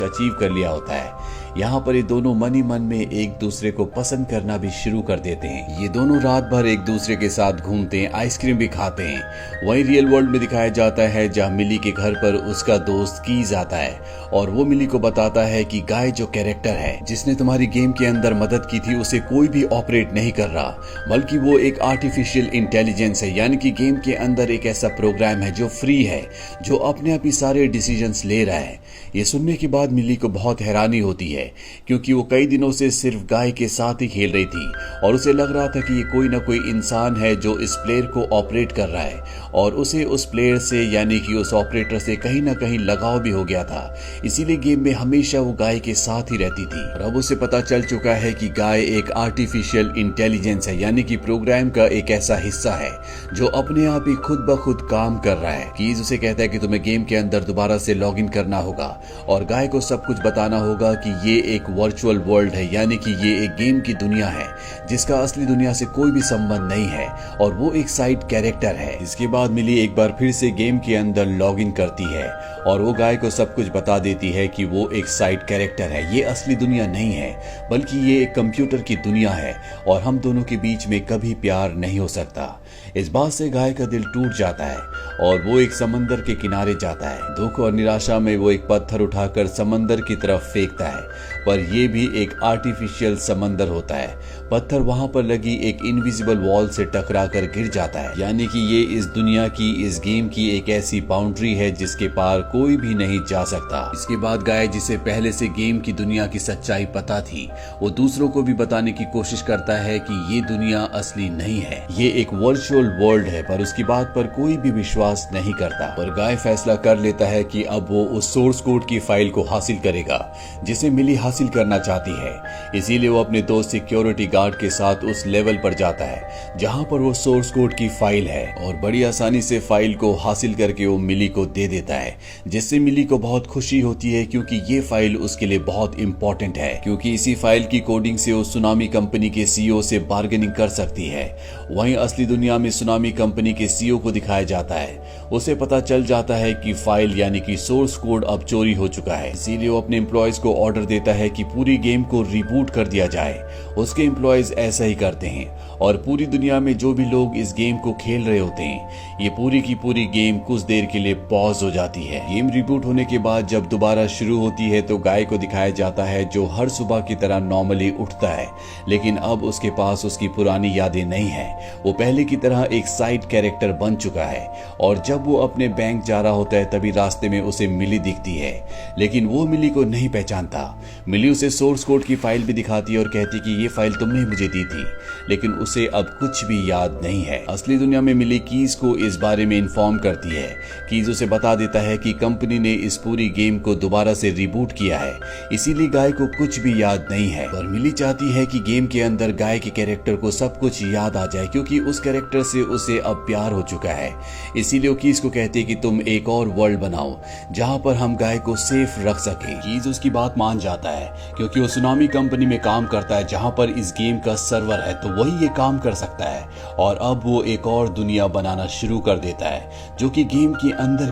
Achieve कर लिया होता है। यहाँ पर ये दोनों मन ही मन में एक दूसरे को पसंद करना भी शुरू कर देते हैं। ये दोनों रात भर एक दूसरे के साथ घूमते हैं, आइसक्रीम भी खाते हैं। वहीं रियल वर्ल्ड में दिखाया जाता है जहाँ मिली के घर पर उसका दोस्त कीज आता है और वो मिली को बताता है कि गाय जो कैरेक्टर है जिसने तुम्हारी गेम के अंदर मदद की थी उसे कोई भी ऑपरेट नहीं कर रहा, बल्कि वो एक आर्टिफिशियल इंटेलिजेंस है, यानी कि गेम के अंदर एक ऐसा प्रोग्राम है जो फ्री है, जो अपने आप ही सारे डिसीजंस ले रहा है। ये सुनने के बाद मिली को बहुत हैरानी होती है, क्योंकि वो कई दिनों से सिर्फ गाय के साथ ही खेल रही थी और उसे लग रहा था कि ये कोई ना कोई इंसान है जो इस प्लेयर को ऑपरेट कर रहा है और उसे उस प्लेयर से यानी कि उस ऑपरेटर से कहीं ना कहीं लगाव भी हो गया था। इसीलिए गेम में हमेशा वो गाय के साथ ही रहती थी। और अब उसे पता चल चुका है कि गाय एक आर्टिफिशियल इंटेलिजेंस है, यानी कि प्रोग्राम का एक ऐसा हिस्सा है जो अपने आप ही खुद ब खुद काम कर रहा है। कीज उसे कहता है कि तुम्हें गेम के अंदर दोबारा से लॉग इन करना होगा और गाय को सब कुछ बताना होगा कि ये एक वर्चुअल वर्ल्ड है, यानी कि ये एक गेम की दुनिया है जिसका असली दुनिया से कोई भी संबंध नहीं है और वो एक साइड कैरेक्टर है। इसके बाद मिली एक बार फिर से गेम के अंदर लॉग इन करती है और वो गाय को सब कुछ बता देती है कि वो एक साइड कैरेक्टर है, ये असली दुनिया नहीं है बल्कि ये एक कंप्यूटर की दुनिया है और हम दोनों के बीच में कभी प्यार नहीं हो सकता। इस बात से गाय का दिल टूट जाता है और वो एक समंदर के किनारे जाता है। दुख और निराशा में वो एक पत्थर उठाकर समंदर की तरफ फेंकता है, पर यह भी एक आर्टिफिशियल समंदर होता है। पत्थर वहां पर लगी एक इनविजिबल वॉल से टकराकर गिर जाता है, यानी कि ये इस दुनिया की, इस गेम की एक ऐसी बाउंड्री है जिसके पार कोई भी नहीं जा सकता। इसके बाद गाय, जिसे पहले से गेम की दुनिया की सच्चाई पता थी, वो दूसरों को भी बताने की कोशिश करता है कि ये दुनिया असली नहीं है, ये एक वर्चुअल वर्ल्ड है, पर उसकी बात पर कोई भी विश्वास नहीं करता। पर गाय फैसला कर लेता है कि अब वो उस सोर्स कोड की फाइल को हासिल करेगा जिसे मिली हासिल करना चाहती है। इसीलिए वो अपने दोस्त सिक्योरिटी गार्ड के साथ उस लेवल पर जाता है जहां पर वो सोर्स कोड की फाइल है और बड़ी आसानी से फाइल को हासिल करके वो मिली को दे देता है, जिससे मिली को बहुत खुशी होती है क्योंकि ये फाइल उसके लिए बहुत इंपॉर्टेंट है, क्योंकि इसी फाइल की कोडिंग से वो सुनामी कंपनी के सीईओ से बार्गेनिंग कर सकती है। वहीं असली दुनिया में सुनामी कंपनी के सीईओ को दिखाया जाता है। उसे पता चल जाता है कि फाइल यानी कि सोर्स कोड अब चोरी हो चुका है, इसीलिए वो अपने एम्प्लॉयज को ऑर्डर देता है कि पूरी गेम को रिबूट कर दिया जाए। उसके एम्प्लॉयज ऐसा ही करते हैं और पूरी दुनिया में जो भी लोग इस गेम को खेल रहे होते हैं, ये पूरी की पूरी गेम कुछ देर के लिए पॉज हो जाती है। गेम रिबूट होने के बाद जब दोबारा शुरू होती है तो गाय को दिखाया जाता है जो हर सुबह की तरह नॉर्मली उठता है, लेकिन अब उसके पास उसकी पुरानी यादें नहीं है। वो पहले की तरह एक साइड कैरेक्टर बन चुका है और जब वो अपने बैंक जा रहा होता है तभी रास्ते में उसे मिली दिखती है, लेकिन वो मिली को नहीं पहचानता। मिली उसे सोर्स कोड की फाइल भी दिखाती है और कहती कि ये फाइल तुमने मुझे दी थी, लेकिन उसे अब कुछ भी याद नहीं है। असली दुनिया में मिली कीज को इस बारे में इन्फॉर्म करती है। कीज उसे बता देता है कि कंपनी ने इस पूरी गेम को दोबारा से रिबूट किया है, इसीलिए गाय को कुछ भी याद नहीं है। पर मिली चाहती है कि गेम के अंदर गाय के कैरेक्टर को सब कुछ याद आ जाए, क्योंकि उस कैरेक्टर से उसे अब प्यार हो चुका है। इसीलिए वो कीज को कहती है कि तुम एक और वर्ल्ड बनाओ जहां पर हम गाय को सेफ रख सके। कीज उसकी बात मान जाता है क्योंकि वो सुनामी कंपनी में काम करता है जहां पर इस गेम का सर्वर है, तो वही ये काम कर सकता है और अब वो एक और दुनिया बनाना शुरू कर देता है जो कि गेम के अंदर